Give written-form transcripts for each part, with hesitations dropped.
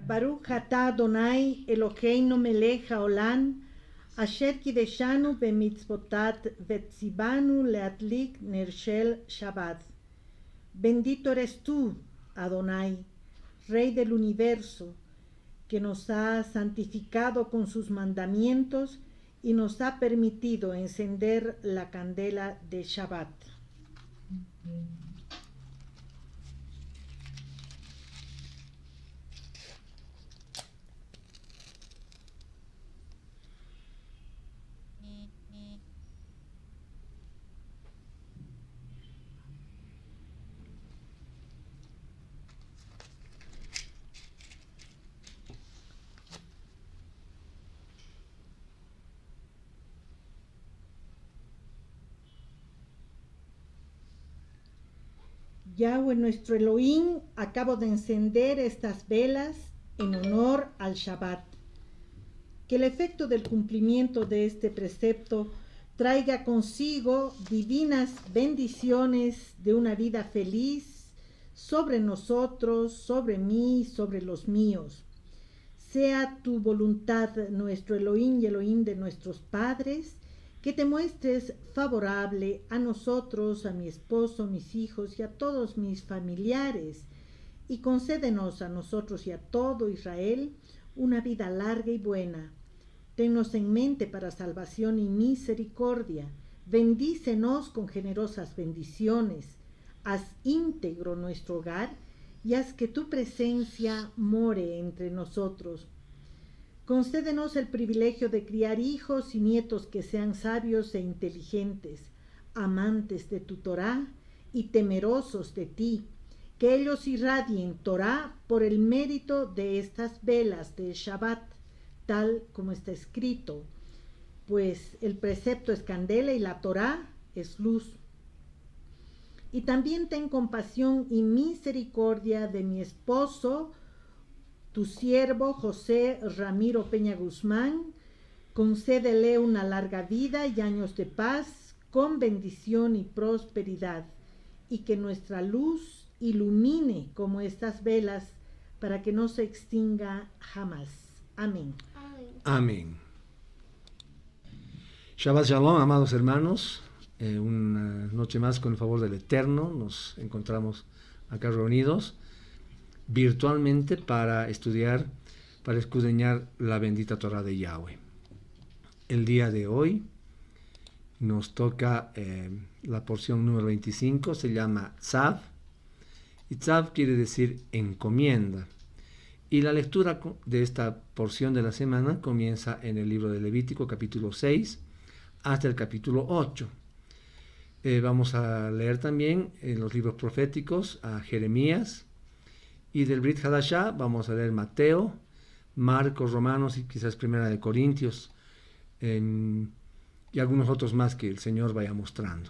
Baruch atah Adonai Eloheinu melech haolam, asher kideshanu bemitzvotat vetzivanu leadlik ner shel Shabbat. Bendito eres tú, Adonai, Rey del universo, que nos ha santificado con sus mandamientos y nos ha permitido encender la candela de Shabbat. Yahweh nuestro Elohim, acabo de encender estas velas en honor al Shabbat. Que el efecto del cumplimiento de este precepto traiga consigo divinas bendiciones de una vida feliz sobre nosotros, sobre mí, sobre los míos. Sea tu voluntad, nuestro Elohim y Elohim de nuestros padres, que te muestres favorable a nosotros, a mi esposo, mis hijos y a todos mis familiares, y concédenos a nosotros y a todo Israel una vida larga y buena. Tennos en mente para salvación y misericordia. Bendícenos con generosas bendiciones. Haz íntegro nuestro hogar y haz que tu presencia more entre nosotros. Concédenos el privilegio de criar hijos y nietos que sean sabios e inteligentes, amantes de tu Torá y temerosos de ti, que ellos irradien Torá por el mérito de estas velas de Shabbat, tal como está escrito, pues el precepto es candela y la Torá es luz. Y también ten compasión y misericordia de mi esposo, tu siervo José Ramiro Peña Guzmán, concédele una larga vida y años de paz, con bendición y prosperidad, y que nuestra luz ilumine como estas velas, para que no se extinga jamás. Amén. Amén. Shabbat Shalom, amados hermanos. Una noche más, con el favor del Eterno, nos encontramos acá reunidos virtualmente para estudiar, para escudriñar la bendita Torah de Yahweh. El día de hoy nos toca la porción número 25, se llama Tzav, y Tzav quiere decir encomienda. Y la lectura de esta porción de la semana comienza en el libro de Levítico, capítulo 6, hasta el capítulo 8. Vamos a leer también en los libros proféticos a Jeremías, y del Brit Hadashah vamos a leer Mateo, Marcos, Romanos y quizás Primera de Corintios, y algunos otros más que el Señor vaya mostrando.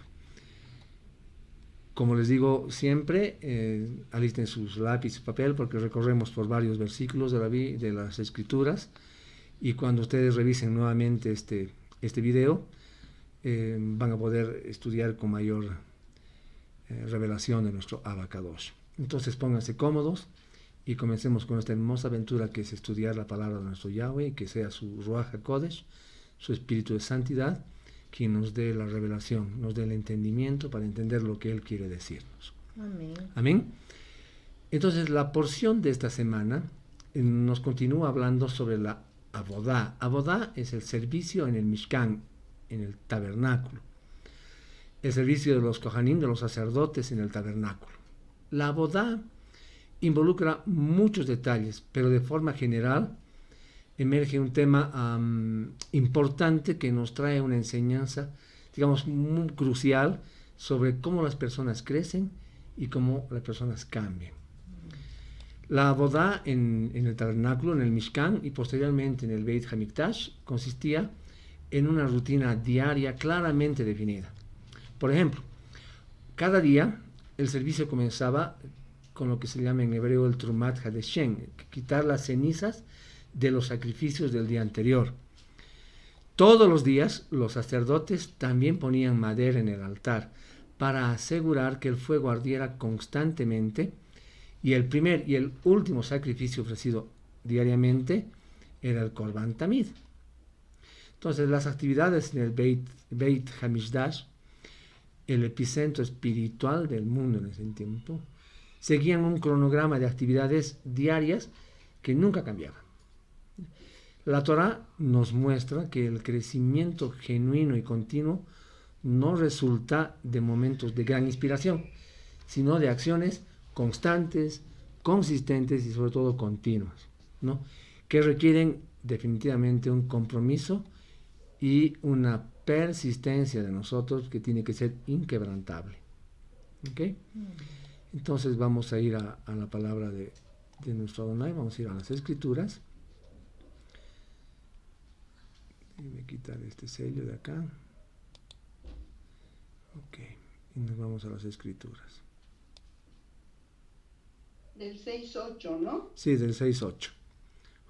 Como les digo siempre, alisten sus lápiz y papel, porque recorremos por varios versículos de las Escrituras, y cuando ustedes revisen nuevamente este video, van a poder estudiar con mayor revelación de nuestro Abba Kadosh. Entonces pónganse cómodos y comencemos con esta hermosa aventura que es estudiar la palabra de nuestro Yahweh, y que sea su Ruach HaKodesh, su espíritu de santidad, quien nos dé la revelación, nos dé el entendimiento para entender lo que Él quiere decirnos. Amén. Amén. Entonces la porción de esta semana nos continúa hablando sobre la Avodá. Avodá es el servicio en el Mishkan, en el tabernáculo. El servicio de los Kohanim, de los sacerdotes en el tabernáculo. La Avodá involucra muchos detalles, pero de forma general emerge un tema importante que nos trae una enseñanza, digamos, muy crucial sobre cómo las personas crecen y cómo las personas cambian. La Avodá en el tabernáculo, en el Mishkan y posteriormente en el Beit HaMikdash consistía en una rutina diaria claramente definida. Por ejemplo, cada día el servicio comenzaba con lo que se llama en hebreo el Trumat Hadeshen, quitar las cenizas de los sacrificios del día anterior. Todos los días los sacerdotes también ponían madera en el altar para asegurar que el fuego ardiera constantemente, y el primer y el último sacrificio ofrecido diariamente era el Korban Tamid. Entonces, las actividades en el Beit Hamikdash, el epicentro espiritual del mundo en ese tiempo, seguían un cronograma de actividades diarias que nunca cambiaban. La Torá nos muestra que el crecimiento genuino y continuo no resulta de momentos de gran inspiración, sino de acciones constantes, consistentes y sobre todo continuas, ¿no? Que requieren definitivamente un compromiso y una persistencia de nosotros que tiene que ser inquebrantable. ¿Ok? Entonces vamos a ir a la palabra de nuestro Adonai, vamos a ir a las Escrituras. Voy a quitar este sello de acá. Ok, y nos vamos a las Escrituras. Del 6.8, ¿no? Sí, del 6.8.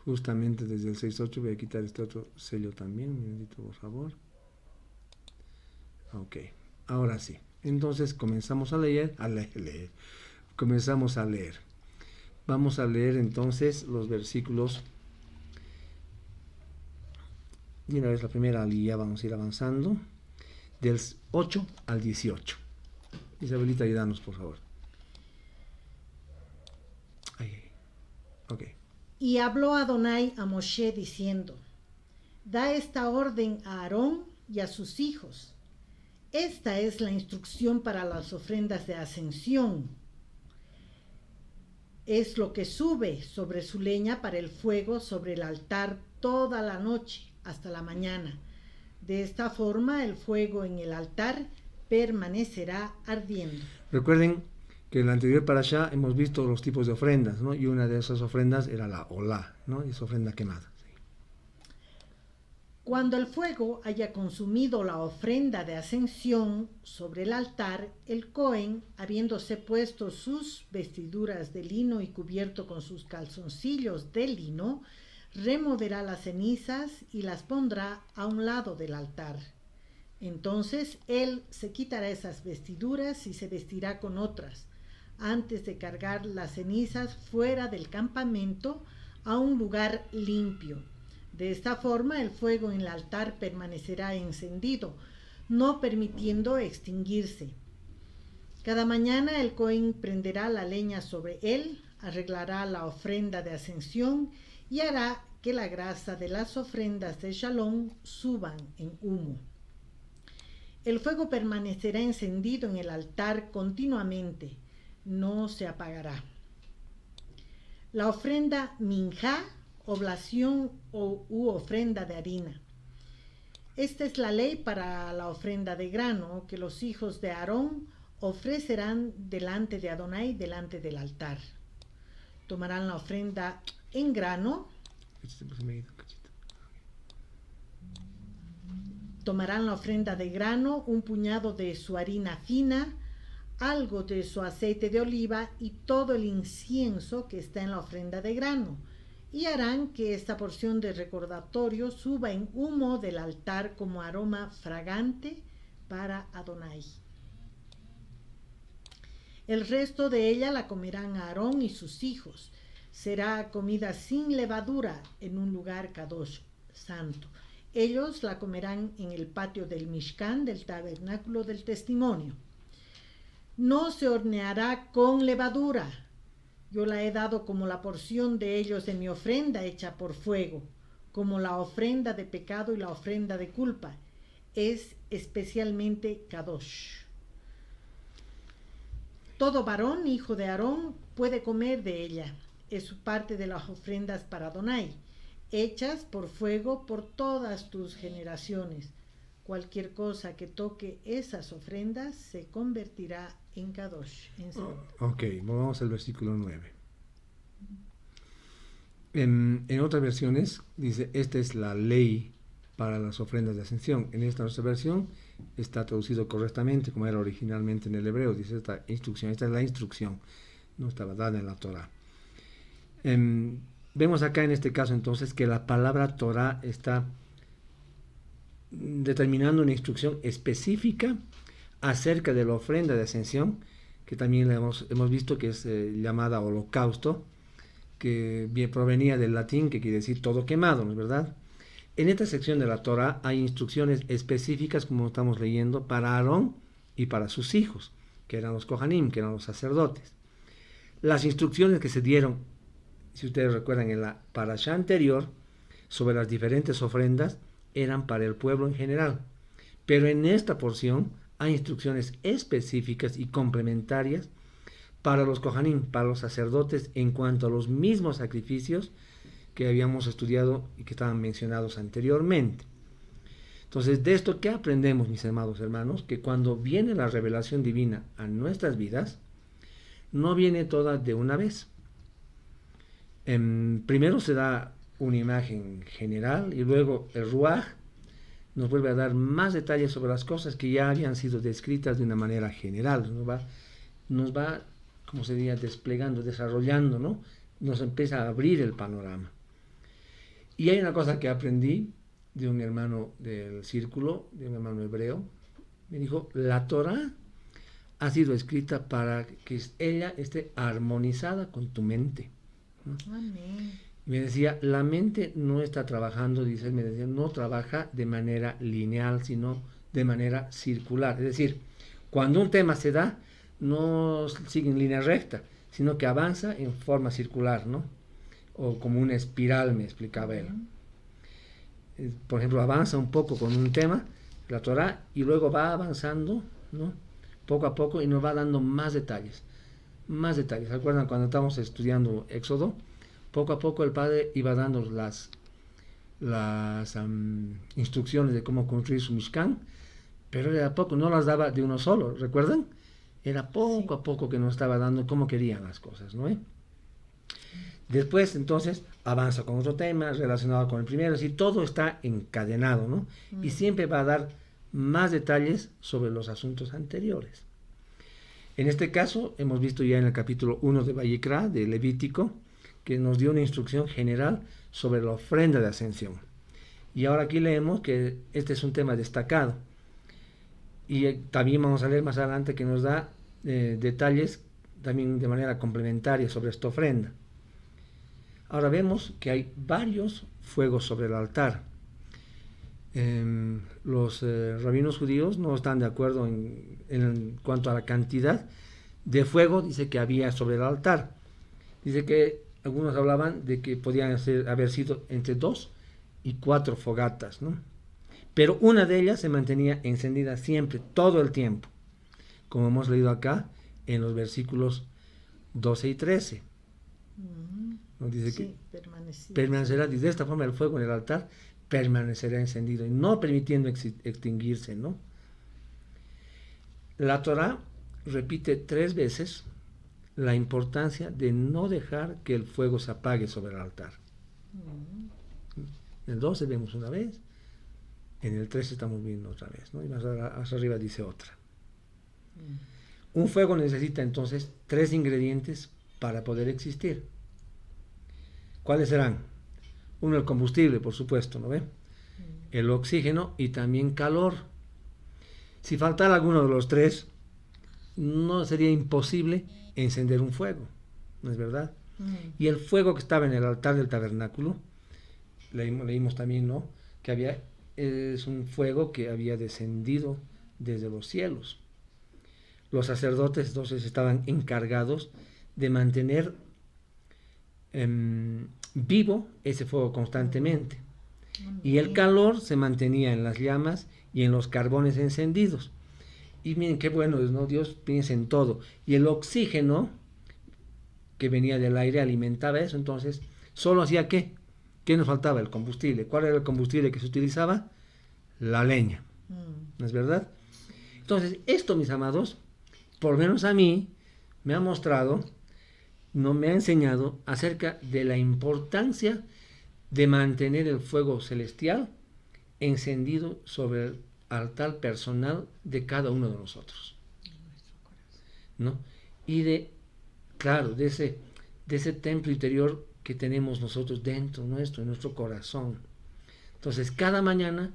Justamente desde el 6.8 voy a quitar este otro sello también, un minutito por favor. Ok, ahora sí. Entonces comenzamos a leer. Comenzamos a leer. Vamos a leer entonces los versículos. Y una vez la primera aliyá vamos a ir avanzando. Del 8 al 18. Isabelita, ayúdanos por favor. Ahí. Ok. Y habló Adonai a Moshe diciendo: Da esta orden a Aarón y a sus hijos. Esta es la instrucción para las ofrendas de ascensión. Es lo que sube sobre su leña para el fuego sobre el altar toda la noche hasta la mañana. De esta forma el fuego en el altar permanecerá ardiendo. Recuerden que en la anterior parashá hemos visto los tipos de ofrendas, ¿no? Y una de esas ofrendas era la olá, ¿no? Es ofrenda quemada. Sí. Cuando el fuego haya consumido la ofrenda de ascensión sobre el altar, el Cohen, habiéndose puesto sus vestiduras de lino y cubierto con sus calzoncillos de lino, removerá las cenizas y las pondrá a un lado del altar. Entonces él se quitará esas vestiduras y se vestirá con otras, antes de cargar las cenizas fuera del campamento a un lugar limpio. De esta forma el fuego en el altar permanecerá encendido, no permitiendo extinguirse. Cada mañana el Cohen prenderá la leña sobre él, arreglará la ofrenda de ascensión y hará que la grasa de las ofrendas de Shalom suban en humo. El fuego permanecerá encendido en el altar continuamente, no se apagará. La ofrenda minjá, oblación u ofrenda de harina. Esta es la ley para la ofrenda de grano que los hijos de Aarón ofrecerán delante de Adonai, delante del altar. Tomarán la ofrenda en grano. Tomarán la ofrenda de grano, un puñado de su harina fina, algo de su aceite de oliva y todo el incienso que está en la ofrenda de grano, y harán que esta porción de recordatorio suba en humo del altar como aroma fragante para Adonai. El resto de ella la comerán Aarón y sus hijos. Será comida sin levadura en un lugar kadosh, santo. Ellos la comerán en el patio del Mishkan, del tabernáculo del testimonio. No se horneará con levadura. Yo la he dado como la porción de ellos de mi ofrenda hecha por fuego, como la ofrenda de pecado y la ofrenda de culpa. Es especialmente kadosh. Todo varón, hijo de Aarón, puede comer de ella. Es su parte de las ofrendas para Adonai, hechas por fuego por todas tus generaciones. Cualquier cosa que toque esas ofrendas se convertirá en kadosh. Ok, vamos al versículo 9. En otras versiones dice, esta es la ley para las ofrendas de ascensión. En esta nuestra versión está traducido correctamente como era originalmente en el hebreo. Dice esta instrucción, esta es la instrucción, no estaba dada en la Torá. Vemos acá en este caso entonces que la palabra Torá está determinando una instrucción específica acerca de la ofrenda de ascensión, que también hemos visto que es llamada holocausto, que provenía del latín, que quiere decir todo quemado, ¿no es verdad? En esta sección de la Torá hay instrucciones específicas, como estamos leyendo, para Aarón y para sus hijos, que eran los Kohanim, que eran los sacerdotes. Las instrucciones que se dieron, si ustedes recuerdan, en la parashá anterior, sobre las diferentes ofrendas, eran para el pueblo en general. Pero en esta porción hay instrucciones específicas y complementarias para los Kohanim, para los sacerdotes, en cuanto a los mismos sacrificios que habíamos estudiado y que estaban mencionados anteriormente. Entonces, de esto, ¿qué aprendemos, mis amados hermanos? Que cuando viene la revelación divina a nuestras vidas, no viene toda de una vez. Primero se da una imagen general y luego el Ruaj nos vuelve a dar más detalles sobre las cosas que ya habían sido descritas de una manera general. Nos va, como se diría, desplegando, desarrollando, ¿no? Nos empieza a abrir el panorama. Y hay una cosa que aprendí de un hermano del círculo, de un hermano hebreo. Me dijo, la Torah ha sido escrita para que ella esté armonizada con tu mente, ¿no? Amén. Me decía, la mente no está trabajando, dice él, me decía, no trabaja de manera lineal, sino de manera circular. Es decir, cuando un tema se da, no sigue en línea recta, sino que avanza en forma circular, ¿no? O como una espiral, me explicaba él. Por ejemplo, avanza un poco con un tema, la Torah, y luego va avanzando, ¿no? Poco a poco, y nos va dando más detalles. Más detalles. ¿Se acuerdan cuando estábamos estudiando Éxodo? Poco a poco el Padre iba dando las instrucciones de cómo construir su Mishkan, pero de a poco, no las daba de uno solo, ¿recuerdan? Era poco a poco que nos estaba dando cómo querían las cosas, ¿no? Después, entonces, avanza con otro tema relacionado con el primero, así todo está encadenado, ¿no? Y siempre va a dar más detalles sobre los asuntos anteriores. En este caso, hemos visto ya en el capítulo 1 de Vayikra, de Levítico, que nos dio una instrucción general sobre la ofrenda de ascensión. Y ahora aquí leemos que este es un tema destacado. Y también vamos a leer más adelante que nos da detalles también de manera complementaria sobre esta ofrenda. Ahora vemos que hay varios fuegos sobre el altar. Los rabinos judíos no están de acuerdo en cuanto a la cantidad de fuego, dice que había sobre el altar. Dice que algunos hablaban de que podían haber sido entre 2 y 4 fogatas, ¿no? Pero una de ellas se mantenía encendida siempre, todo el tiempo, como hemos leído acá en los versículos 12 y 13. Nos dice que permanecerá, de esta forma el fuego en el altar permanecerá encendido y no permitiendo extinguirse, ¿no? La Torá repite 3 veces la importancia de no dejar que el fuego se apague sobre el altar. En el 12 vemos una vez, en el 13 estamos viendo otra vez, ¿no? Y más arriba dice otra. Un fuego necesita entonces 3 ingredientes para poder existir. ¿Cuáles serán? Uno, el combustible, por supuesto, ¿no ve? El oxígeno y también calor. Si faltara alguno de los 3, no sería imposible encender un fuego, ¿no es verdad? Y el fuego que estaba en el altar del tabernáculo, leímos también, ¿no? Que es un fuego que había descendido desde los cielos. Los sacerdotes entonces estaban encargados de mantener vivo ese fuego constantemente. Y el calor se mantenía en las llamas y en los carbones encendidos. Y miren qué bueno es, ¿no? Dios piensa en todo. Y el oxígeno que venía del aire alimentaba eso. Entonces, ¿solo hacía qué? ¿Qué nos faltaba? El combustible. ¿Cuál era el combustible que se utilizaba? La leña. ¿No es verdad? Entonces, esto, mis amados, por lo menos a mí, me ha mostrado, no me ha enseñado acerca de la importancia de mantener el fuego celestial encendido sobre el altar personal de cada uno de nosotros, ¿no? Y de ese templo interior que tenemos nosotros dentro nuestro, en nuestro corazón. Entonces, cada mañana,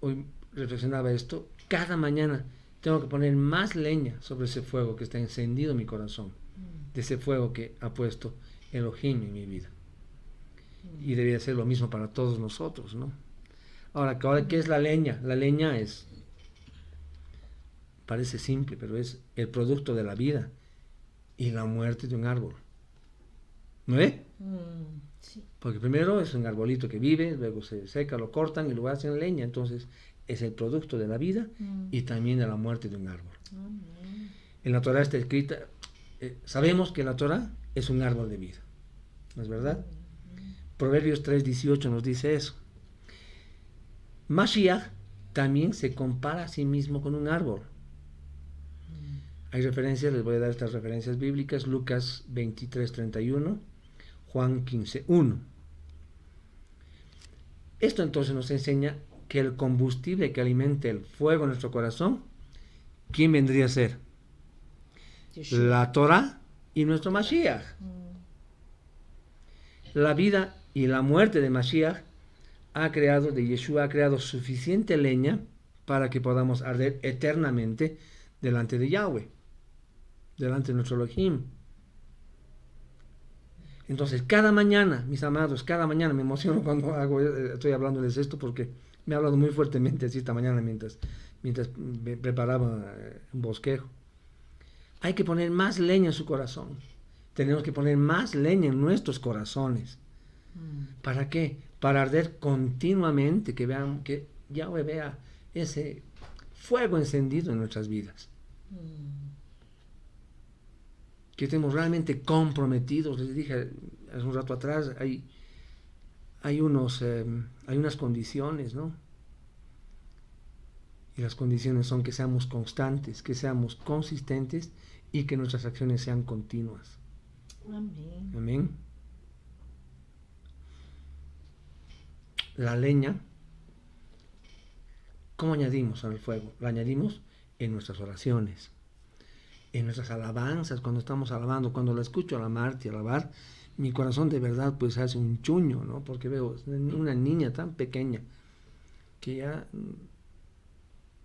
hoy reflexionaba esto, cada mañana tengo que poner más leña sobre ese fuego que está encendido en mi corazón, de ese fuego que ha puesto Elohim en mi vida. Y debería ser lo mismo para todos nosotros, ¿no? Ahora, ¿qué es la leña? La leña parece simple, pero es el producto de la vida y la muerte de un árbol. ¿No es? Sí. Porque primero es un arbolito que vive, luego se seca, lo cortan y luego hacen leña. Entonces es el producto de la vida y también de la muerte de un árbol. En la Torah está escrita, sabemos que la Torah es un árbol de vida, ¿no es verdad? Proverbios 3:18 nos dice eso. Mashiach también se compara a sí mismo con un árbol. Hay referencias, les voy a dar estas referencias bíblicas: Lucas 23:31, Juan 15:1. Esto entonces nos enseña que el combustible que alimenta el fuego en nuestro corazón, ¿quién vendría a ser? Yeshua. La Torah y nuestro Mashiach. La vida y la muerte de Mashiach de Yeshua ha creado suficiente leña para que podamos arder eternamente delante de Yahweh, delante de nuestro Elohim. Entonces, cada mañana, mis amados, cada mañana me emociono cuando estoy hablándoles esto, porque me ha hablado muy fuertemente así esta mañana mientras me preparaba un bosquejo. Hay que poner más leña en su corazón. Tenemos que poner más leña en nuestros corazones. ¿Para qué? Para arder continuamente, que Yahweh vea ese fuego encendido en nuestras vidas. Que estemos realmente comprometidos. Les dije hace un rato atrás, hay unas condiciones, ¿no? Y las condiciones son que seamos constantes, que seamos consistentes y que nuestras acciones sean continuas. Amén. Amén. La leña, ¿cómo añadimos al fuego? La añadimos en nuestras oraciones, en nuestras alabanzas, cuando estamos alabando. Cuando la escucho a la Marti alabar, mi corazón de verdad pues hace un chuño, ¿no? Porque veo una niña tan pequeña que ya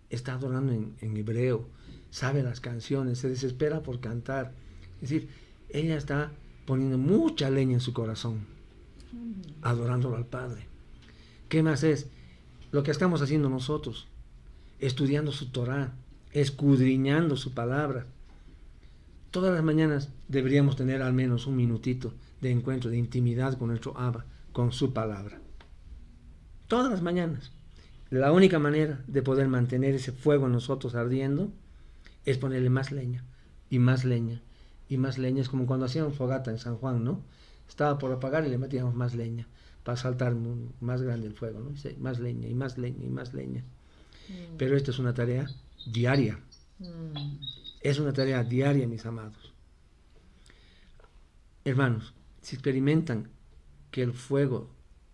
está adorando en hebreo, sabe las canciones, se desespera por cantar. Es decir, ella está poniendo mucha leña en su corazón, adorándolo al Padre. ¿Qué más es? Lo que estamos haciendo nosotros, estudiando su Torah, escudriñando su palabra. Todas las mañanas deberíamos tener al menos un minutito de encuentro, de intimidad con nuestro Abba, con su palabra. Todas las mañanas. La única manera de poder mantener ese fuego en nosotros ardiendo es ponerle más leña, y más leña, y más leña. Es como cuando hacíamos fogata en San Juan, ¿no? Estaba por apagar y le metíamos más leña para saltar más grande el fuego, ¿no? Dice, más leña, y más leña, y más leña. Pero esto es una tarea diaria. Es una tarea diaria, mis amados. Hermanos, si experimentan que el fuego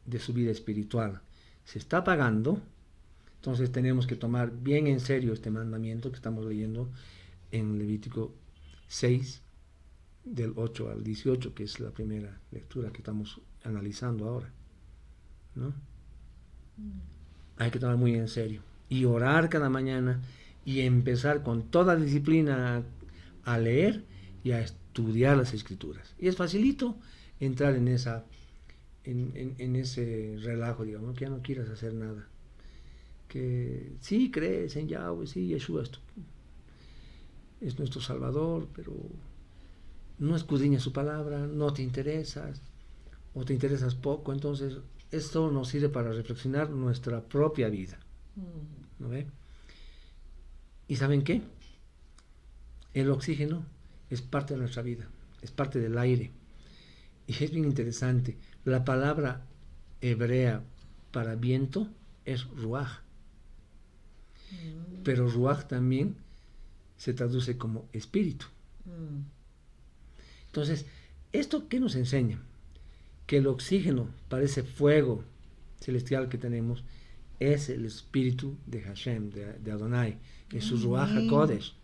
de su vida espiritual se está apagando, entonces tenemos que tomar bien en serio este mandamiento que estamos leyendo en Levítico 6, del 8 al 18, que es la primera lectura que estamos analizando ahora, ¿no? Hay que tomar muy en serio y orar cada mañana y empezar con toda disciplina a leer y a estudiar las Escrituras. Y es facilito entrar en ese relajo, digamos, que ya no quieras hacer nada. Que sí crees en Yahweh, sí, Yeshua es nuestro Salvador, pero no escudriñas su palabra, no te interesas, o te interesas poco. Entonces esto nos sirve para reflexionar nuestra propia vida, ¿no ve? ¿Y saben qué? El oxígeno es parte de nuestra vida, es parte del aire. Y es bien interesante, la palabra hebrea para viento es ruaj, pero ruaj también se traduce como espíritu. Entonces, ¿esto qué nos enseña? Que el oxígeno para ese fuego celestial que tenemos es el espíritu de Hashem, de Adonai, es su Ruach HaKodesh.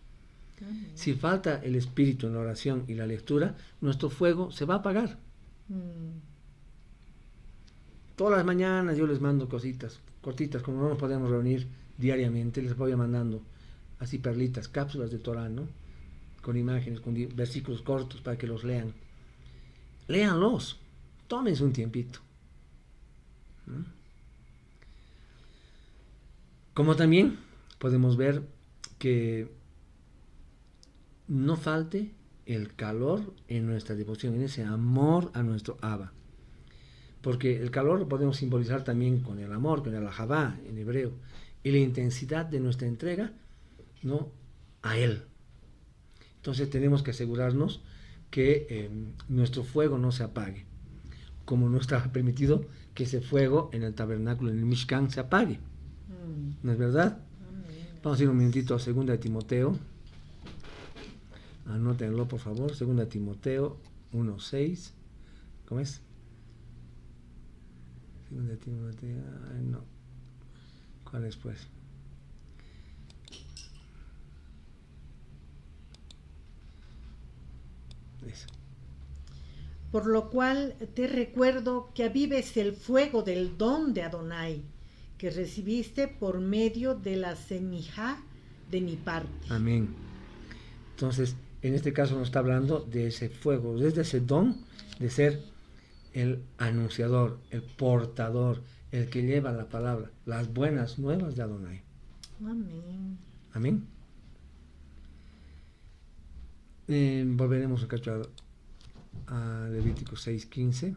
Si falta el espíritu en la oración y la lectura, nuestro fuego se va a apagar. Todas las mañanas yo les mando cositas cortitas, como no nos podemos reunir diariamente, les voy mandando así perlitas, cápsulas de Torah, ¿no? Con imágenes, con versículos cortos para que los lean. léanlos, tómense un tiempito. ¿No? Como también podemos ver que no falte el calor en nuestra devoción, en ese amor a nuestro Abba. Porque el calor lo podemos simbolizar también con el amor, con el ahavá en hebreo, y la intensidad de nuestra entrega, ¿no?, a Él. Entonces tenemos que asegurarnos que nuestro fuego no se apague, como no está permitido que ese fuego en el tabernáculo, en el Mishkan, se apague. ¿No es verdad? Vamos a ir un minutito a 2 de Timoteo. Anótenlo, por favor. 2 de Timoteo 1:6. ¿Cómo es? 2 de Timoteo. Ay, no. ¿Cuál es, pues? Eso. Por lo cual te recuerdo que avives el fuego del don de Adonai, que recibiste por medio de la semijá de mi parte. Amén. Entonces, en este caso nos está hablando de ese fuego, desde ese don de ser el anunciador, el portador, el que lleva la palabra, las buenas nuevas de Adonai. Amén. Amén. Volveremos un cacho a Levítico 6:15.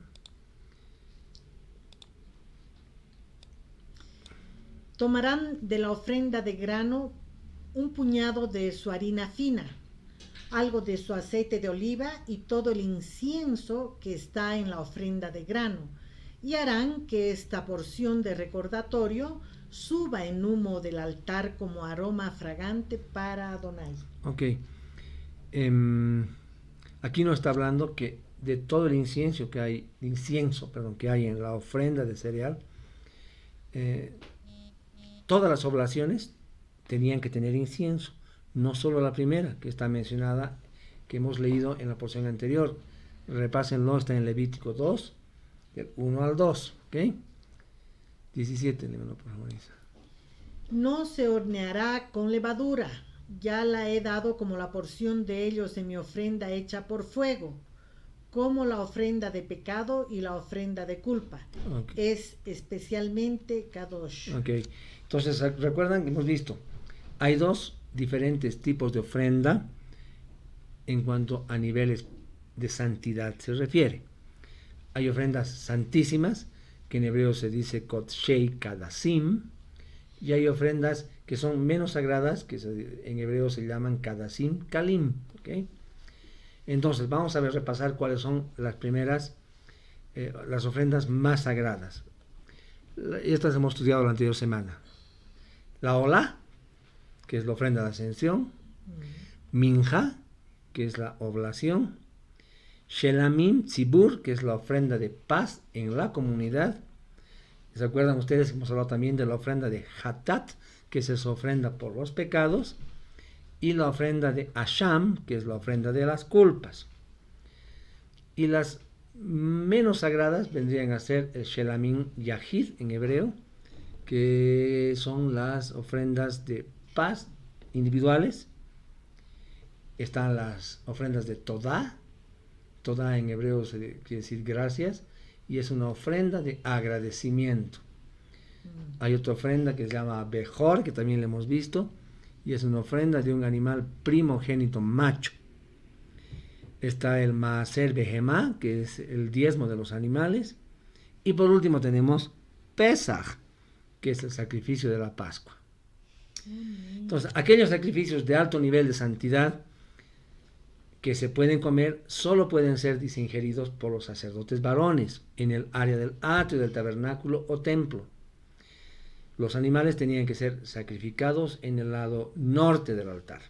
Tomarán de la ofrenda de grano un puñado de su harina fina, algo de su aceite de oliva y todo el incienso que está en la ofrenda de grano, y harán que esta porción de recordatorio suba en humo del altar como aroma fragante para Adonai. Ok. Aquí nos está hablando que de todo el incienso que hay en la ofrenda de cereal, todas las oblaciones tenían que tener incienso, no solo la primera que está mencionada, que hemos leído en la porción anterior. Repásenlo, está en Levítico 2, del 1 al 2, ¿ok? 17, lémelo por favor, Isa. No se horneará con levadura, ya la he dado como la porción de ellos en mi ofrenda hecha por fuego, como la ofrenda de pecado y la ofrenda de culpa. Okay. Es especialmente Kadosh. Ok, entonces recuerdan que hemos visto, hay dos diferentes tipos de ofrenda en cuanto a niveles de santidad se refiere. Hay ofrendas santísimas, que en hebreo se dice Kodshei Kadasim, y hay ofrendas que son menos sagradas, que en hebreo se llaman Kadasim Kalim. ¿Okay? Entonces vamos a repasar cuáles son las primeras, las ofrendas más sagradas. Estas hemos estudiado la anterior semana. La Olá, que es la ofrenda de ascensión. Minja, que es la oblación. Shelamim Tzibur, que es la ofrenda de paz en la comunidad. ¿Se acuerdan ustedes que hemos hablado también de la ofrenda de Hatat, que es esa ofrenda por los pecados? Y la ofrenda de Asham, que es la ofrenda de las culpas. Y las menos sagradas vendrían a ser el Shelamim Yahid en hebreo, que son las ofrendas de paz individuales. Están las ofrendas de Todá. Todá en hebreo quiere decir gracias, y es una ofrenda de agradecimiento. Hay otra ofrenda que se llama Bejor, que también la hemos visto, y es una ofrenda de un animal primogénito macho. Está el Maaser Behemá, que es el diezmo de los animales. Y por último tenemos Pesach, que es el sacrificio de la Pascua. Entonces, aquellos sacrificios de alto nivel de santidad que se pueden comer solo pueden ser ingeridos por los sacerdotes varones en el área del atrio del tabernáculo o templo. Los animales tenían que ser sacrificados en el lado norte del altar.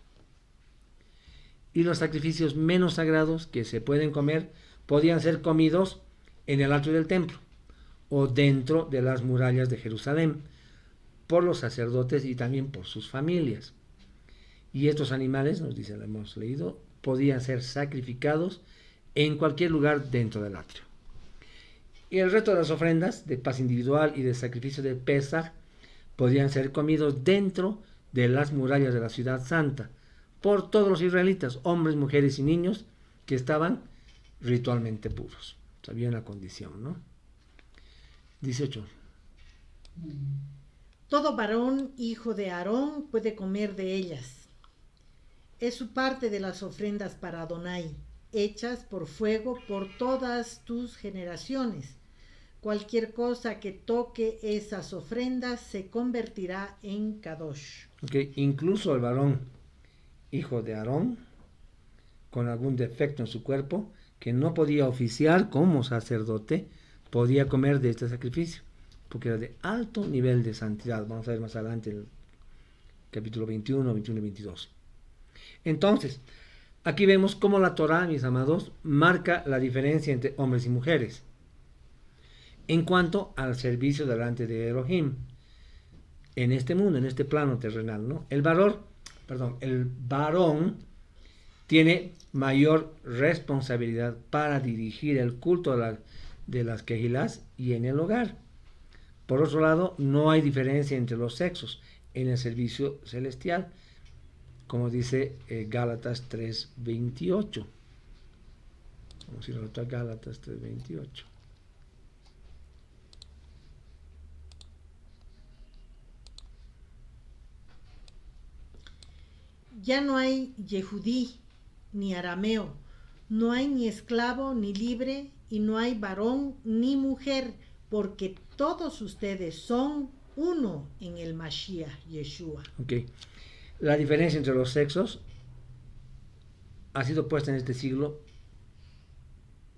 Y los sacrificios menos sagrados que se pueden comer podían ser comidos en el atrio del templo o dentro de las murallas de Jerusalén por los sacerdotes y también por sus familias. Y estos animales, nos dice, lo hemos leído, podían ser sacrificados en cualquier lugar dentro del atrio. Y el resto de las ofrendas de paz individual y de sacrificio de Pesach podían ser comidos dentro de las murallas de la ciudad santa por todos los israelitas, hombres, mujeres y niños que estaban ritualmente puros. Había una condición, ¿no? 18. Todo varón, hijo de Aarón, puede comer de ellas. Es su parte de las ofrendas para Adonai, hechas por fuego por todas tus generaciones. Cualquier cosa que toque esas ofrendas se convertirá en Kadosh. Okay. Incluso el varón, hijo de Aarón, con algún defecto en su cuerpo, que no podía oficiar como sacerdote, podía comer de este sacrificio, porque era de alto nivel de santidad. Vamos a ver más adelante el capítulo 21, 21 y 22. Entonces, aquí vemos cómo la Torá, mis amados, marca la diferencia entre hombres y mujeres en cuanto al servicio delante de Elohim en este mundo, en este plano terrenal, ¿no? El varón tiene mayor responsabilidad para dirigir el culto de las quejilás y en el hogar. Por otro lado, no hay diferencia entre los sexos en el servicio celestial, como dice Gálatas 3:28. Vamos a ir a Gálatas 3:28. Ya no hay Yehudí ni arameo, no hay ni esclavo ni libre, y no hay varón ni mujer, porque todos ustedes son uno en el Mashiach Yeshua. Okay. La diferencia entre los sexos ha sido puesta en este siglo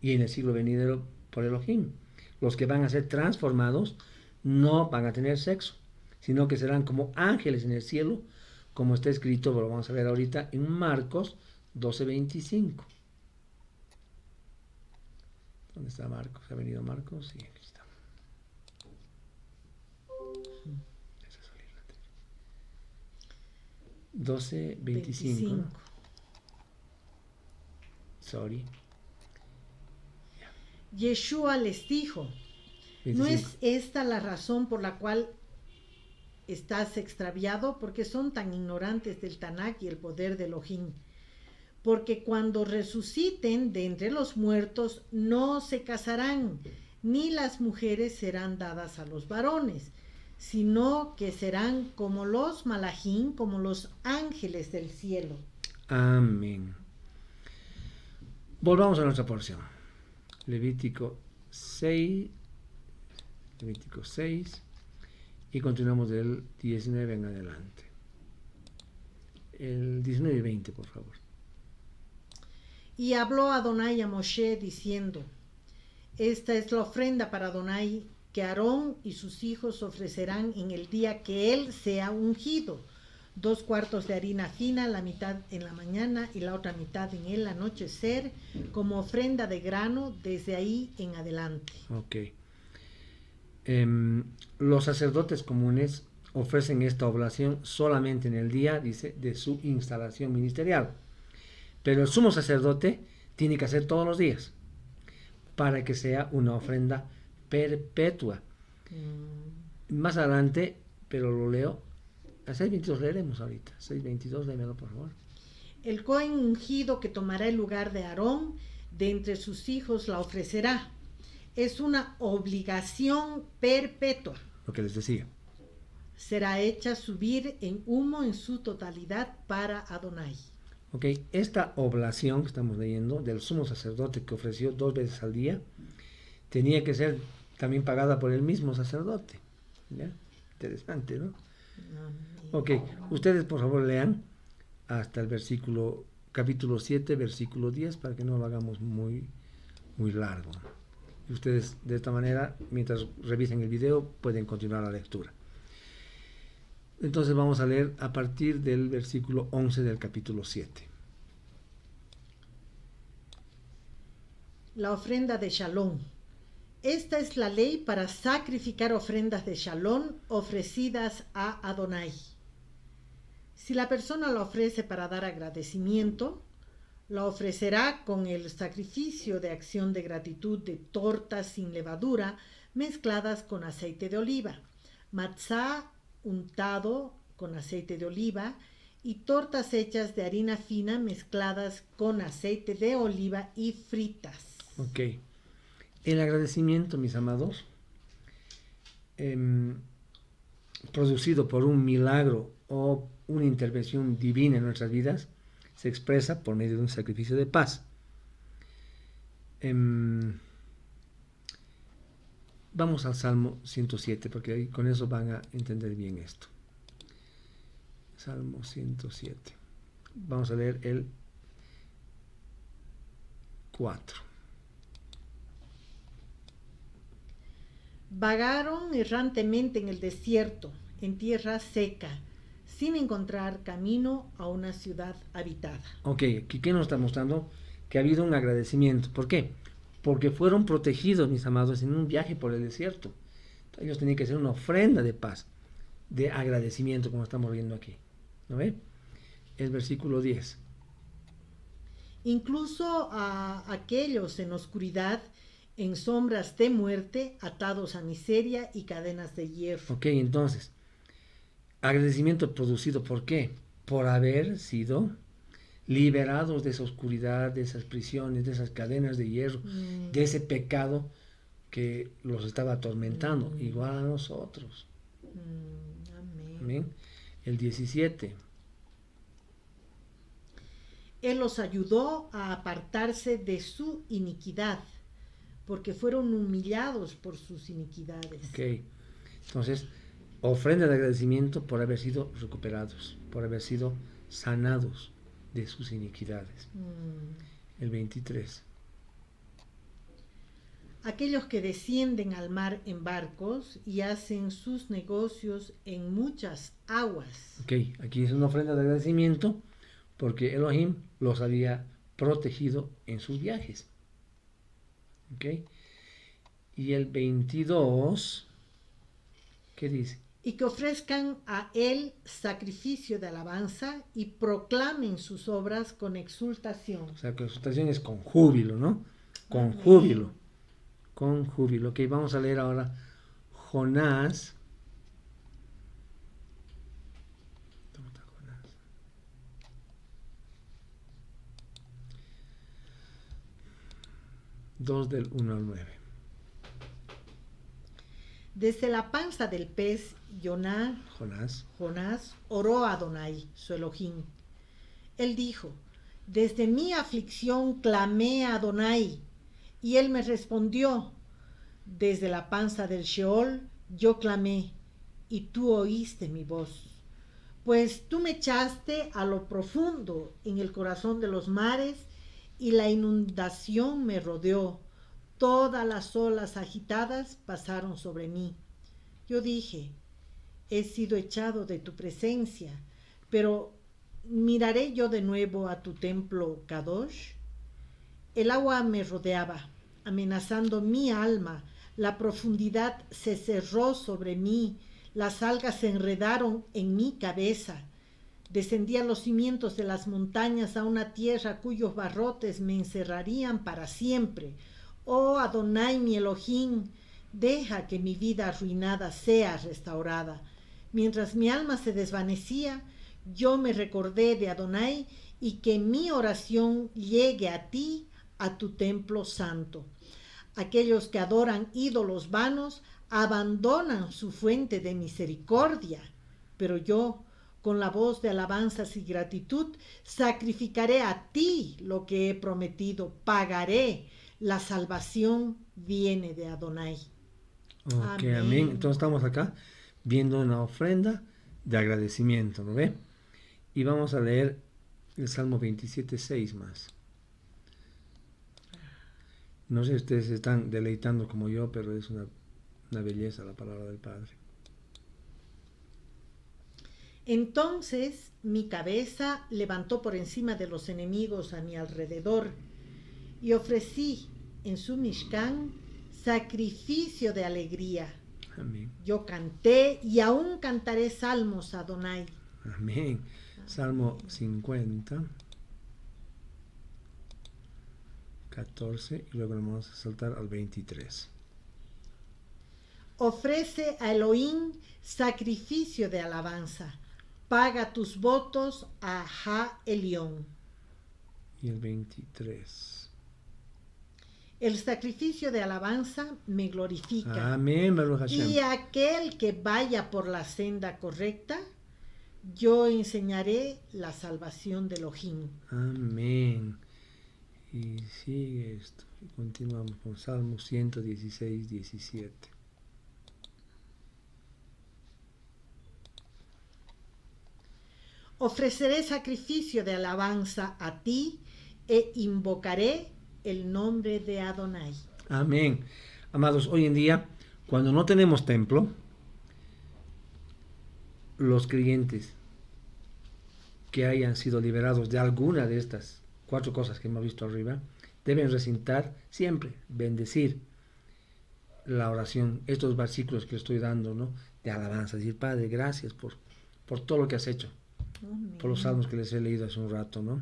y en el siglo venidero por Elohim. Los que van a ser transformados no van a tener sexo, sino que serán como ángeles en el cielo, como está escrito, lo vamos a ver ahorita, en Marcos 12:25. ¿Dónde está Marcos? ¿Ha venido Marcos? Sí, aquí está. 12:25. Sorry. Yeshua les dijo, 25. ¿no es esta la razón por la cual estás extraviado? Porque son tan ignorantes del Tanakh y el poder de Elohim. Porque cuando resuciten de entre los muertos, no se casarán, ni las mujeres serán dadas a los varones, sino que serán como los malachim, como los ángeles del cielo. Amén. Volvamos a nuestra porción. Levítico 6, y continuamos del 19 en adelante. El 19 y 20, por favor. Y habló Adonai a Moshe diciendo, esta es la ofrenda para Adonai que Aarón y sus hijos ofrecerán en el día que él sea ungido. 2 cuartos de harina fina, la mitad en la mañana y la otra mitad en el anochecer, como ofrenda de grano desde ahí en adelante. Ok. Los sacerdotes comunes ofrecen esta oblación solamente en el día, dice, de su instalación ministerial. Pero el sumo sacerdote tiene que hacer todos los días para que sea una ofrenda perpetua. Más adelante, pero lo leo, a 6:22 leeremos ahorita. 6:22, léemelo por favor. El Cohen ungido que tomará el lugar de Aarón, de entre sus hijos la ofrecerá. Es una obligación perpetua. Lo que les decía. Será hecha subir en humo en su totalidad para Adonai. Ok, esta oblación que estamos leyendo del sumo sacerdote que ofreció 2 veces al día, tenía que ser también pagada por el mismo sacerdote. ¿Ya? Interesante, ¿no? Ok, ustedes por favor lean hasta el capítulo 7, versículo 10, para que no lo hagamos muy, muy largo. Y ustedes de esta manera, mientras revisen el video, pueden continuar la lectura. Entonces vamos a leer a partir del versículo 11 del capítulo 7. La ofrenda de Shalom. Esta es la ley para sacrificar ofrendas de Shalom ofrecidas a Adonai. Si la persona la ofrece para dar agradecimiento, la ofrecerá con el sacrificio de acción de gratitud de tortas sin levadura mezcladas con aceite de oliva, matzá untado con aceite de oliva y tortas hechas de harina fina mezcladas con aceite de oliva y fritas. Ok. El agradecimiento, mis amados, producido por un milagro o una intervención divina en nuestras vidas, se expresa por medio de un sacrificio de paz. Vamos al Salmo 107, porque ahí con eso van a entender bien esto. Salmo 107. Vamos a leer el 4. Vagaron errantemente en el desierto, en tierra seca, sin encontrar camino a una ciudad habitada. Ok, aquí ¿qué nos está mostrando? Que ha habido un agradecimiento. ¿Por qué? Porque fueron protegidos, mis amados, en un viaje por el desierto. Ellos tenían que hacer una ofrenda de paz, de agradecimiento, como estamos viendo aquí. ¿No ve? El versículo 10. Incluso a aquellos en oscuridad, en sombras de muerte, atados a miseria y cadenas de hierro. Ok, entonces, agradecimiento producido ¿por qué? Por haber sido liberados de esa oscuridad, de esas prisiones, de esas cadenas de hierro, de ese pecado que los estaba atormentando, igual a nosotros. Amén. Amén. El 17. Él los ayudó a apartarse de su iniquidad, porque fueron humillados por sus iniquidades. Ok, entonces, ofrenda de agradecimiento por haber sido recuperados, por haber sido sanados de sus iniquidades. El 23. Aquellos que descienden al mar en barcos y hacen sus negocios en muchas aguas. Ok, aquí es una ofrenda de agradecimiento porque Elohim los había protegido en sus viajes. Ok, y el 22, ¿qué dice? Y que ofrezcan a él sacrificio de alabanza y proclamen sus obras con exultación. O sea, que exultación es con júbilo, ¿no? Con Amén. júbilo. Con júbilo. Ok, vamos a leer ahora Jonás. ¿Dónde está Jonás? Dos del 1 al 9. Desde la panza del pez, Jonás oró a Adonai, su Elohim. Él dijo: desde mi aflicción clamé a Adonai, y él me respondió. Desde la panza del Sheol yo clamé, y tú oíste mi voz. Pues tú me echaste a lo profundo, en el corazón de los mares, y la inundación me rodeó. Todas las olas agitadas pasaron sobre mí. Yo dije: he sido echado de tu presencia, pero ¿miraré yo de nuevo a tu templo Kadosh? El agua me rodeaba, amenazando mi alma. La profundidad se cerró sobre mí. Las algas se enredaron en mi cabeza. Descendí a los cimientos de las montañas, a una tierra cuyos barrotes me encerrarían para siempre. Oh Adonai, mi Elohim, deja que mi vida arruinada sea restaurada. Mientras mi alma se desvanecía, yo me recordé de Adonai, y que mi oración llegue a ti, a tu templo santo. Aquellos que adoran ídolos vanos abandonan su fuente de misericordia, pero yo, con la voz de alabanzas y gratitud, sacrificaré a ti lo que he prometido, pagaré. La salvación viene de Adonai. Ok, amén. Entonces estamos acá viendo una ofrenda de agradecimiento, ¿no ve? Y vamos a leer el Salmo 27:6 más. No sé si ustedes se están deleitando como yo, pero es una belleza la palabra del Padre. Entonces mi cabeza levantó por encima de los enemigos a mi alrededor, y ofrecí en su Mishkan sacrificio de alegría. Amén. Yo canté y aún cantaré salmos a Adonai. Amén. Salmo 50, 14, y luego vamos a saltar al 23. Ofrece a Elohim sacrificio de alabanza. Paga tus votos a Ha Elión. Y el 23. El sacrificio de alabanza me glorifica. Amén, Baruch Hashem. Y aquel que vaya por la senda correcta, yo enseñaré la salvación de Elohim. Amén. Y sigue esto. Y continuamos con Salmo 116, 17. Ofreceré sacrificio de alabanza a ti e invocaré el nombre de Adonai. Amén. Amados, hoy en día, cuando no tenemos templo, los creyentes que hayan sido liberados de alguna de estas 4 cosas que hemos visto arriba, deben recitar siempre, bendecir la oración, estos versículos que estoy dando, ¿no? De alabanza, decir, Padre, gracias por todo lo que has hecho, Amén. por los salmos que les he leído hace un rato, ¿no?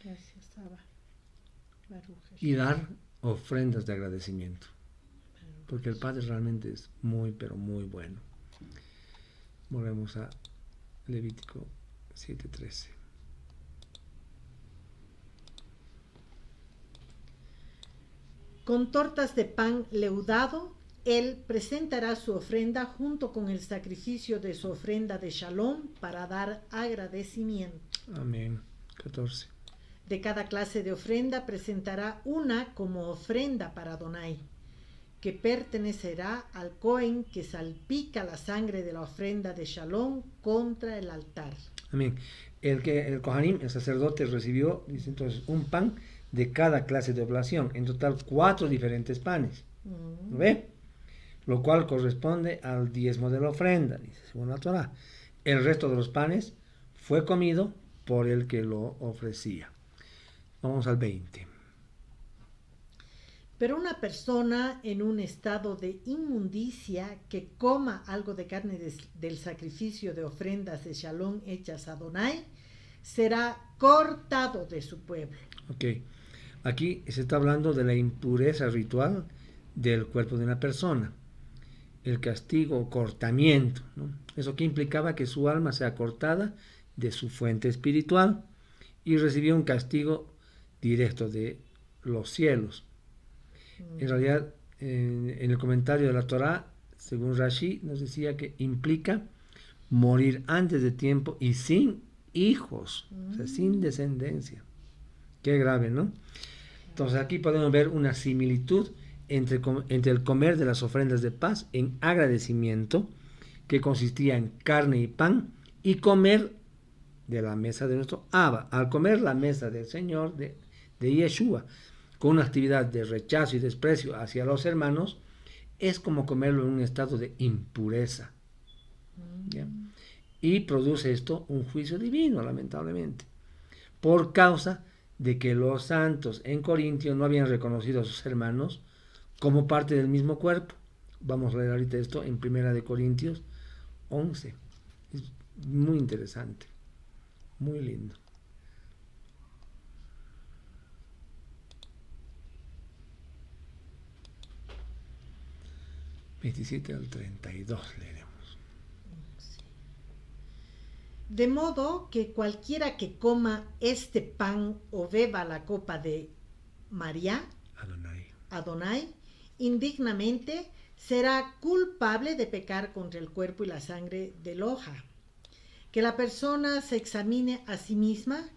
Gracias, Abba. Baruch Y Hashem. dar ofrendas de agradecimiento, porque el Padre realmente es muy, pero muy bueno. Volvemos a Levítico 7:13. Con tortas de pan leudado, él presentará su ofrenda junto con el sacrificio de su ofrenda de shalom para dar agradecimiento. Amén. 14. De cada clase de ofrenda presentará una como ofrenda para Adonai, que pertenecerá al Cohen que salpica la sangre de la ofrenda de shalom contra el altar. Amén. El Kohanim, el sacerdote, recibió, dice entonces, un pan de cada clase de oblación, en total 4 diferentes panes. ¿Lo ve? Lo cual corresponde al diezmo de la ofrenda, dice, según la Torah. El resto de los panes fue comido por el que lo ofrecía. Vamos al 20. Pero una persona en un estado de inmundicia que coma algo de carne del sacrificio de ofrendas de shalom hechas a Adonai, será cortado de su pueblo. Ok. Aquí se está hablando de la impureza ritual del cuerpo de una persona. El castigo o cortamiento, ¿no? Eso que implicaba que su alma sea cortada de su fuente espiritual y recibió un castigo directo de los cielos. En realidad, en el comentario de la Torá, según Rashi, nos decía que implica morir antes de tiempo y sin hijos, o sea, sin descendencia. Qué grave, ¿no? Entonces aquí podemos ver una similitud entre el comer de las ofrendas de paz en agradecimiento, que consistía en carne y pan, y comer de la mesa de nuestro Abba. Al comer la mesa del Señor, de Yeshua, con una actividad de rechazo y desprecio hacia los hermanos, es como comerlo en un estado de impureza. ¿Ya? Y produce esto un juicio divino, lamentablemente, por causa de que los santos en Corintios no habían reconocido a sus hermanos como parte del mismo cuerpo. Vamos a leer ahorita esto en 1 Corintios 11. Es muy interesante, muy lindo. (27 al 32) leeremos. De modo que cualquiera que coma este pan o beba la copa de María, Adonai, indignamente, será culpable de pecar contra el cuerpo y la sangre de Eloha. Que la persona se examine a sí misma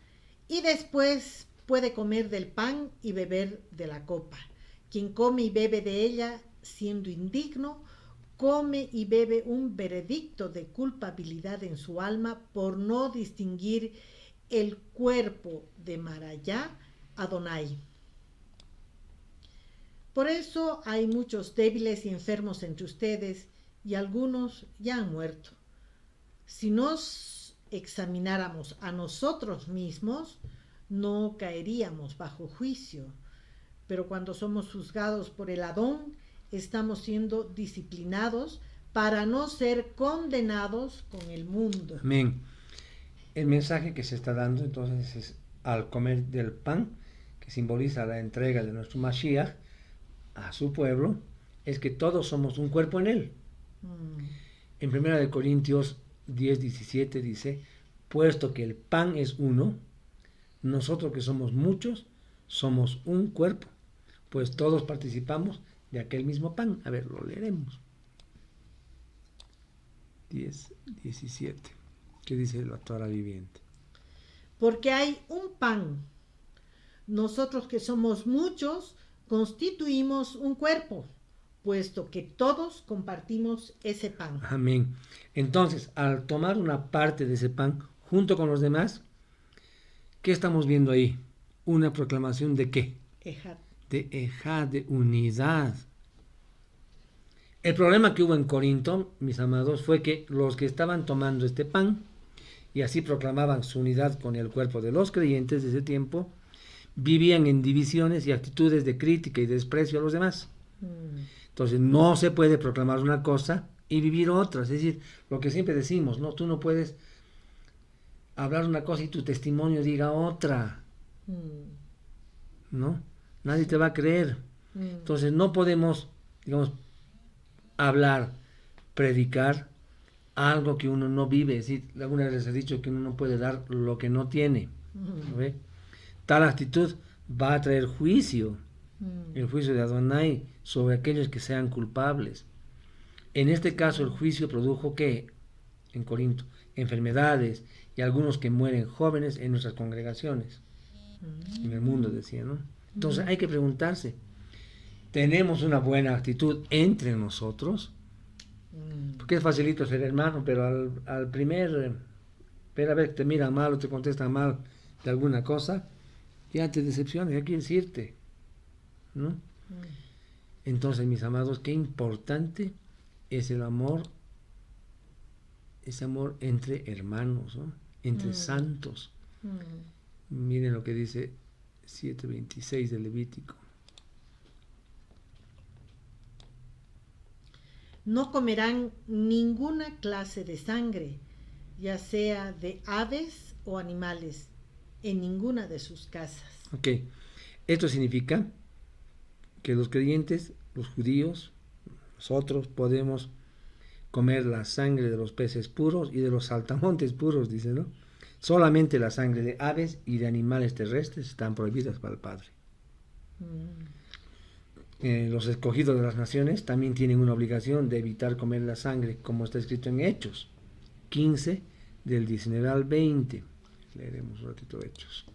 y después puede comer del pan y beber de la copa. Quien come y bebe de ella, siendo indigno, come y bebe un veredicto de culpabilidad en su alma por no distinguir el cuerpo de Marayá, Adonai. Por eso hay muchos débiles y enfermos entre ustedes, y algunos ya han muerto. Si nos examináramos a nosotros mismos, no caeríamos bajo juicio. Pero cuando somos juzgados por el Adón, estamos siendo disciplinados para no ser condenados con el mundo. Amén. El mensaje que se está dando entonces es, al comer del pan, que simboliza la entrega de nuestro Mashiach a su pueblo, es que todos somos un cuerpo en él. En 1 Corintios 10:17 dice, puesto que el pan es uno, nosotros que somos muchos, somos un cuerpo, pues todos participamos de aquel mismo pan. A ver, lo leeremos. 17. ¿Qué dice la Torah viviente? Porque hay un pan. Nosotros que somos muchos, constituimos un cuerpo, puesto que todos compartimos ese pan. Amén. Entonces, al tomar una parte de ese pan junto con los demás, ¿qué estamos viendo ahí? Una proclamación de ¿qué? Ejat. De ejad, de unidad. El problema que hubo en Corinto, mis amados, fue que los que estaban tomando este pan y así proclamaban su unidad con el cuerpo de los creyentes de ese tiempo, vivían en divisiones y actitudes de crítica y desprecio a los demás. Entonces no se puede proclamar una cosa y vivir otra. Es decir, lo que siempre decimos, ¿no? Tú no puedes hablar una cosa y tu testimonio diga otra. ¿No? Nadie te va a creer. Entonces no podemos, digamos, hablar, predicar algo que uno no vive. Es decir, alguna vez les he dicho que uno no puede dar lo que no tiene. ¿No ve? Tal actitud va a traer juicio, el juicio de Adonai sobre aquellos que sean culpables. En este caso el juicio produjo ¿qué? En Corinto, enfermedades y algunos que mueren jóvenes en nuestras congregaciones, en el mundo decía, ¿no? Entonces hay que preguntarse, ¿tenemos una buena actitud entre nosotros? Porque es facilito ser hermano, pero al primer ver a ver que te mira mal o te contesta mal de alguna cosa, ya te decepcionas, ya quieres irte, ¿no? Entonces, mis amados, qué importante es el amor, ese amor entre hermanos, ¿no? Entre santos. Miren lo que dice 7:26 del Levítico. No comerán ninguna clase de sangre, ya sea de aves o animales, en ninguna de sus casas. Ok, esto significa que los creyentes, los judíos, nosotros podemos comer la sangre de los peces puros y de los saltamontes puros, dice, ¿no? Solamente la sangre de aves y de animales terrestres están prohibidas para el Padre. Los escogidos de las naciones también tienen una obligación de evitar comer la sangre, como está escrito en Hechos 15, del 19 al 20. Leeremos un ratito Hechos.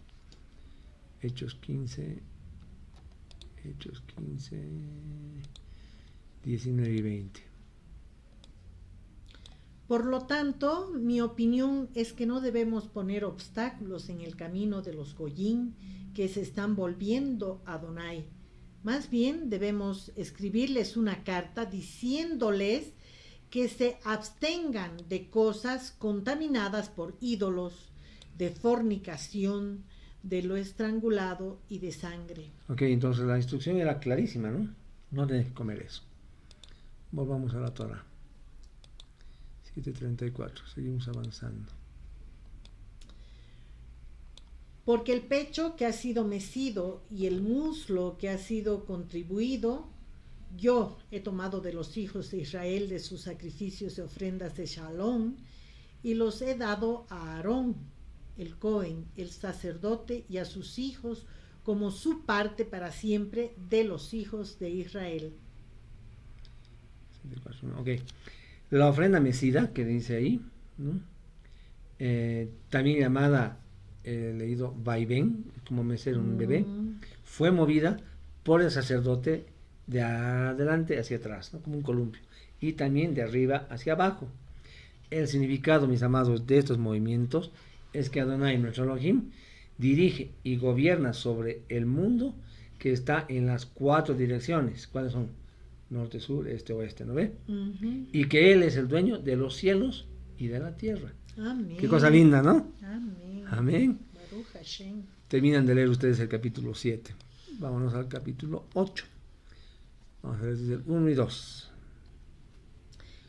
Hechos 15, 19 y 20. Por lo tanto, mi opinión es que no debemos poner obstáculos en el camino de los goyín que se están volviendo a Adonai. Más bien debemos escribirles una carta diciéndoles que se abstengan de cosas contaminadas por ídolos, de fornicación, de lo estrangulado y de sangre. Ok, entonces la instrucción era clarísima, ¿no? No tienes que comer eso. Volvamos a la Torah. 7:34, seguimos avanzando. Porque el pecho que ha sido mecido y el muslo que ha sido contribuido, yo he tomado de los hijos de Israel de sus sacrificios y ofrendas de Shalom, y los he dado a Aarón, el Cohen, el sacerdote, y a sus hijos como su parte para siempre de los hijos de Israel. Ok. La ofrenda mecida, que dice ahí, ¿no? También llamada, leído vaivén, como mecer un bebé, fue movida por el sacerdote de adelante hacia atrás, ¿no? Como un columpio, y también de arriba hacia abajo. El significado, mis amados, de estos movimientos es que Adonai, nuestro Elohim, dirige y gobierna sobre el mundo que está en las 4 direcciones. ¿Cuáles son? Norte, sur, este, oeste, ¿no ve? Y que Él es el dueño de los cielos y de la tierra. Amén. Qué cosa linda, ¿no? Amén. Amén. Baruch Hashem. Terminan de leer ustedes el capítulo 7. Vámonos al capítulo 8. Vamos a ver desde el 1 y 2.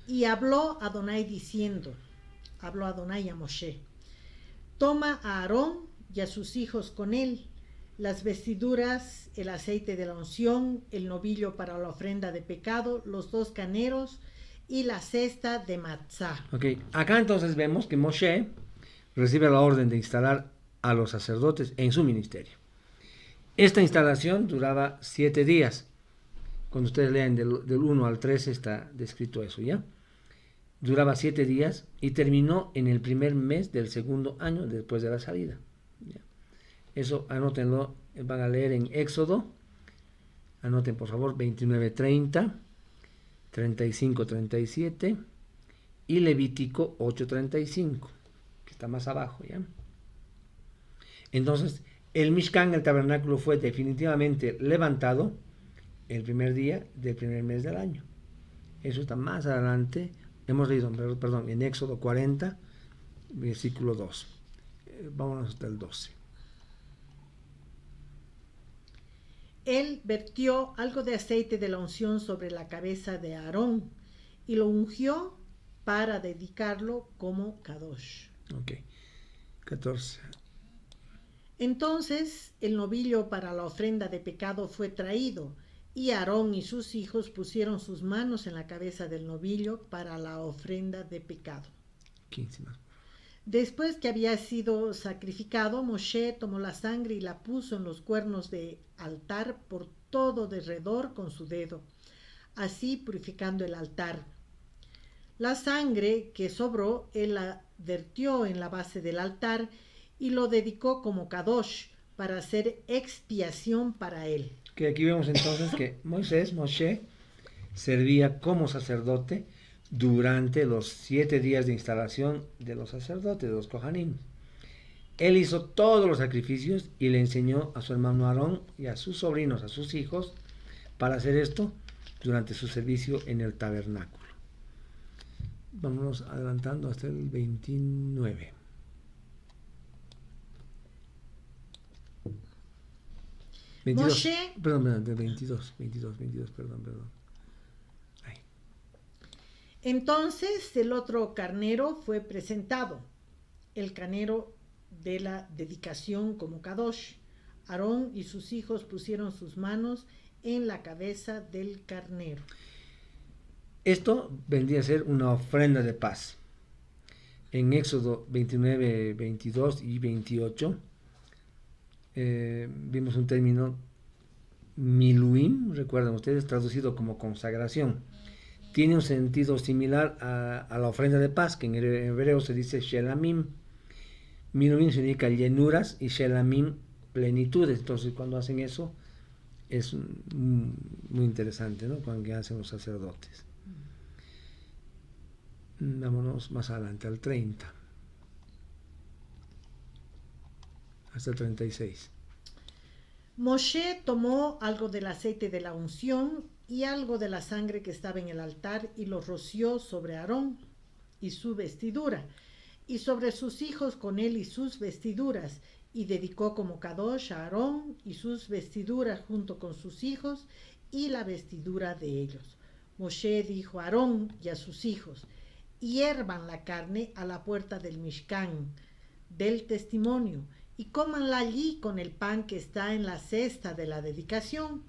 Y habló Adonai diciendo, habló Adonai a Moshe, toma a Aarón y a sus hijos con él, las vestiduras, el aceite de la unción, el novillo para la ofrenda de pecado, los 2 carneros y la cesta de matzá. Ok, acá entonces vemos que Moshe recibe la orden de instalar a los sacerdotes en su ministerio. Esta instalación duraba 7 días. Cuando ustedes lean del 1 al 13 está descrito eso, ¿ya? Duraba 7 días y terminó en el primer mes del segundo año después de la salida. ¿Ya? Eso anótenlo, van a leer en Éxodo, anoten por favor 29:30, 35:37 y Levítico 8:35, que está más abajo, ¿ya? Entonces, el Mishkan, el tabernáculo, fue definitivamente levantado el primer día del primer mes del año. Eso está más adelante, hemos leído, perdón, en Éxodo 40, versículo 2. Vámonos hasta el 12. Él vertió algo de aceite de la unción sobre la cabeza de Aarón y lo ungió para dedicarlo como Kadosh. Ok, 14. Entonces el novillo para la ofrenda de pecado fue traído, y Aarón y sus hijos pusieron sus manos en la cabeza del novillo para la ofrenda de pecado. 15 más. Después que había sido sacrificado, Moshe tomó la sangre y la puso en los cuernos de altar por todo derredor con su dedo, así purificando el altar. La sangre que sobró, él la vertió en la base del altar y lo dedicó como Kadosh para hacer expiación para él. Que aquí vemos entonces que Moshe, servía como sacerdote durante los 7 días de instalación de los sacerdotes, de los Kohanim. Él hizo todos los sacrificios y le enseñó a su hermano Aarón y a sus sobrinos, a sus hijos, para hacer esto durante su servicio en el tabernáculo. Vámonos adelantando hasta el 29. Moshe, perdón, de 22, perdón. Ahí. Entonces el otro carnero fue presentado, el carnero de la dedicación como Kadosh. Aarón y sus hijos pusieron sus manos en la cabeza del carnero. Esto vendría a ser una ofrenda de paz. En Éxodo 29, 22 y 28 vimos un término miluim, recuerdan ustedes, traducido como consagración. Tiene un sentido similar a la ofrenda de paz, que en hebreo se dice shelamim. Miluim significa llenuras y shelamim plenitudes. Entonces cuando hacen eso es muy interesante, ¿no? Cuando hacen los sacerdotes. Vámonos más adelante al 30 hasta el 36. Moshe tomó algo del aceite de la unción y algo de la sangre que estaba en el altar y lo roció sobre Aarón y su vestidura, y sobre sus hijos con él y sus vestiduras, y dedicó como Kadosh a Aarón y sus vestiduras junto con sus hijos y la vestidura de ellos. Moshe dijo a Aarón y a sus hijos: hiervan la carne a la puerta del Mishkan, del testimonio, y cómanla allí con el pan que está en la cesta de la dedicación,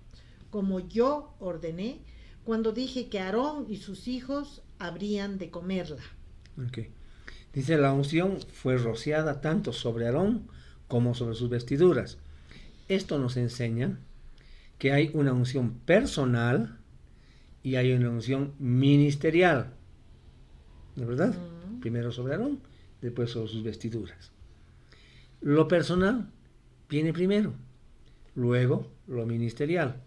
como yo ordené cuando dije que Aarón y sus hijos habrían de comerla. Okay. Dice, la unción fue rociada tanto sobre Aarón como sobre sus vestiduras. Esto nos enseña que hay una unción personal y hay una unción ministerial. ¿De verdad? Primero sobre Aarón, después sobre sus vestiduras. Lo personal viene primero, luego lo ministerial.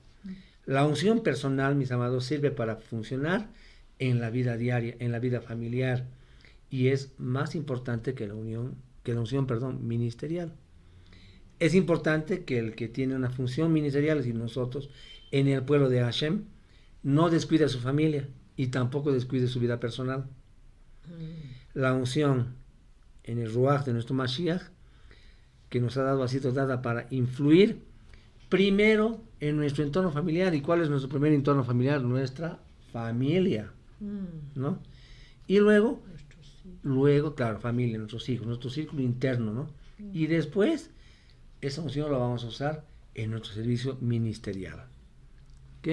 La unción personal, mis amados, sirve para funcionar en la vida diaria, en la vida familiar, y es más importante que la unción ministerial. Es importante que el que tiene una función ministerial, es decir, nosotros, en el pueblo de Hashem, no descuide a su familia y tampoco descuide su vida personal. La unción en el Ruach de nuestro Mashiach que nos ha sido dada para influir primero en nuestro entorno familiar. ¿Y cuál es nuestro primer entorno familiar? Nuestra familia, ¿no? Y luego, claro, familia, nuestros hijos, nuestro círculo interno, ¿no? Y después, esa unción la vamos a usar en nuestro servicio ministerial. ¿Ok?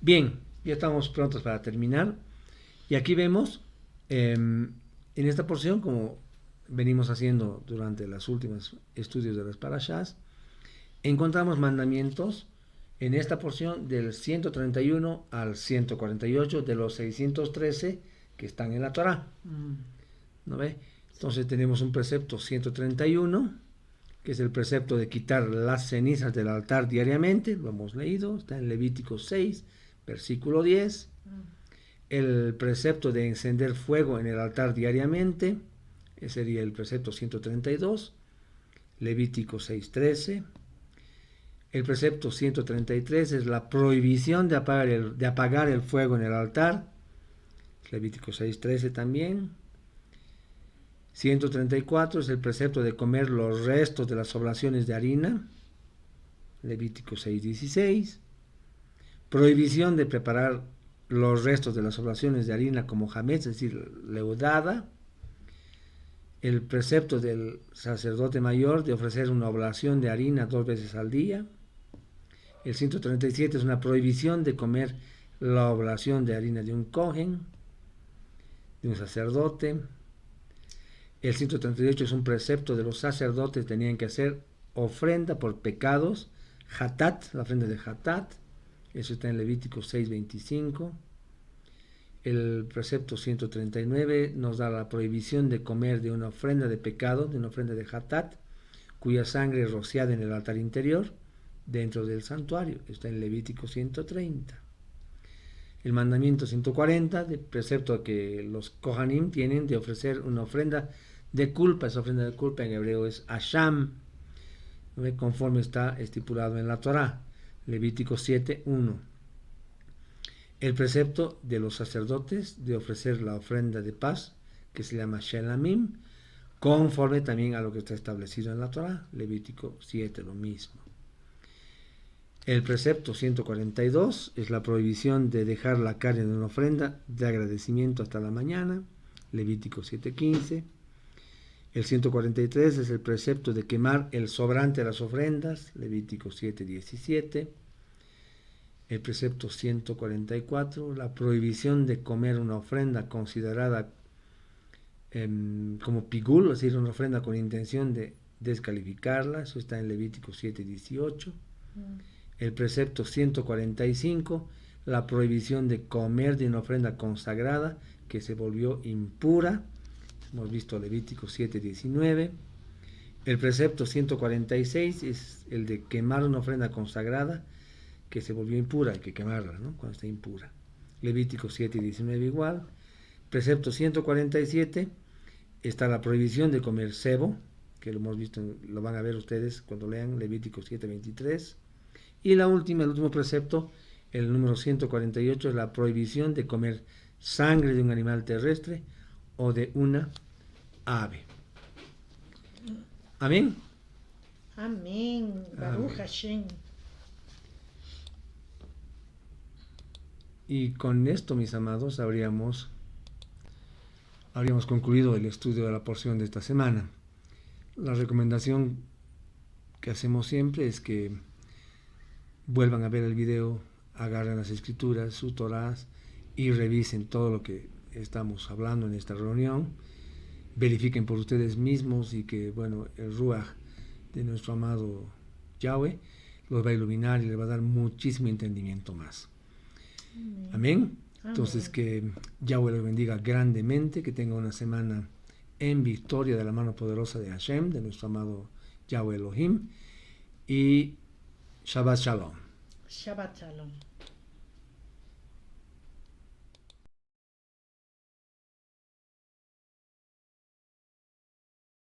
Bien, ya estamos prontos para terminar. Y aquí vemos, en esta porción, como venimos haciendo durante los últimos estudios de las parashas, encontramos mandamientos en esta porción del 131 al 148 de los 613 que están en la Torá. ¿No ve? Entonces tenemos un precepto 131, que es el precepto de quitar las cenizas del altar diariamente, lo hemos leído, está en Levítico 6, versículo 10. El precepto de encender fuego en el altar diariamente, ese sería el precepto 132, Levítico 6:13. El precepto 133 es la prohibición de apagar el fuego en el altar, Levítico 6:13 también. 134 es el precepto de comer los restos de las oblaciones de harina, Levítico 6:16. Prohibición de preparar los restos de las oblaciones de harina como hametz, es decir, leudada. El precepto del sacerdote mayor de ofrecer una oblación de harina 2 veces al día. El 137 es una prohibición de comer la oblación de harina de un kohen, de un sacerdote. El 138 es un precepto de los sacerdotes, tenían que hacer ofrenda por pecados, hatat, la ofrenda de hatat, eso está en Levítico 6:25. El precepto 139 nos da la prohibición de comer de una ofrenda de pecado, de una ofrenda de hatat, cuya sangre es rociada en el altar interior, dentro del santuario, está en Levítico 130. El mandamiento 140, de precepto que los Kohanim tienen de ofrecer una ofrenda de culpa, esa ofrenda de culpa en hebreo es asham, conforme está estipulado en la Torá, Levítico 7:1. El precepto de los sacerdotes de ofrecer la ofrenda de paz, que se llama shelamim, conforme también a lo que está establecido en la Torá, Levítico 7, lo mismo. El precepto 142 es la prohibición de dejar la carne de una ofrenda de agradecimiento hasta la mañana, Levítico 7:15. El 143 es el precepto de quemar el sobrante de las ofrendas, Levítico 7:17. El precepto 144, la prohibición de comer una ofrenda considerada como pigul, es decir, una ofrenda con intención de descalificarla, eso está en Levítico 7:18. El precepto 145, la prohibición de comer de una ofrenda consagrada que se volvió impura, hemos visto Levítico 7:19. El precepto 146 es el de quemar una ofrenda consagrada que se volvió impura, hay que quemarla, ¿no?, cuando está impura, Levítico 7:19 igual. Precepto 147 está la prohibición de comer sebo, que lo hemos visto, lo van a ver ustedes cuando lean Levítico 7:23. Y el último precepto, el número 148, es la prohibición de comer sangre de un animal terrestre o de una ave. Amén. Amén. Baruch Hashem. Y con esto, mis amados, habríamos concluido el estudio de la porción de esta semana. La recomendación que hacemos siempre es que vuelvan a ver el video, agarren las escrituras, sus Torás y revisen todo lo que estamos hablando en esta reunión. Verifiquen por ustedes mismos y que, bueno, el Ruach de nuestro amado Yahweh los va a iluminar y les va a dar muchísimo entendimiento más. Amén. Entonces, que Yahweh los bendiga grandemente, que tenga una semana en victoria de la mano poderosa de Hashem, de nuestro amado Yahweh Elohim, y Shabbat Shalom. Shabbat Shalom.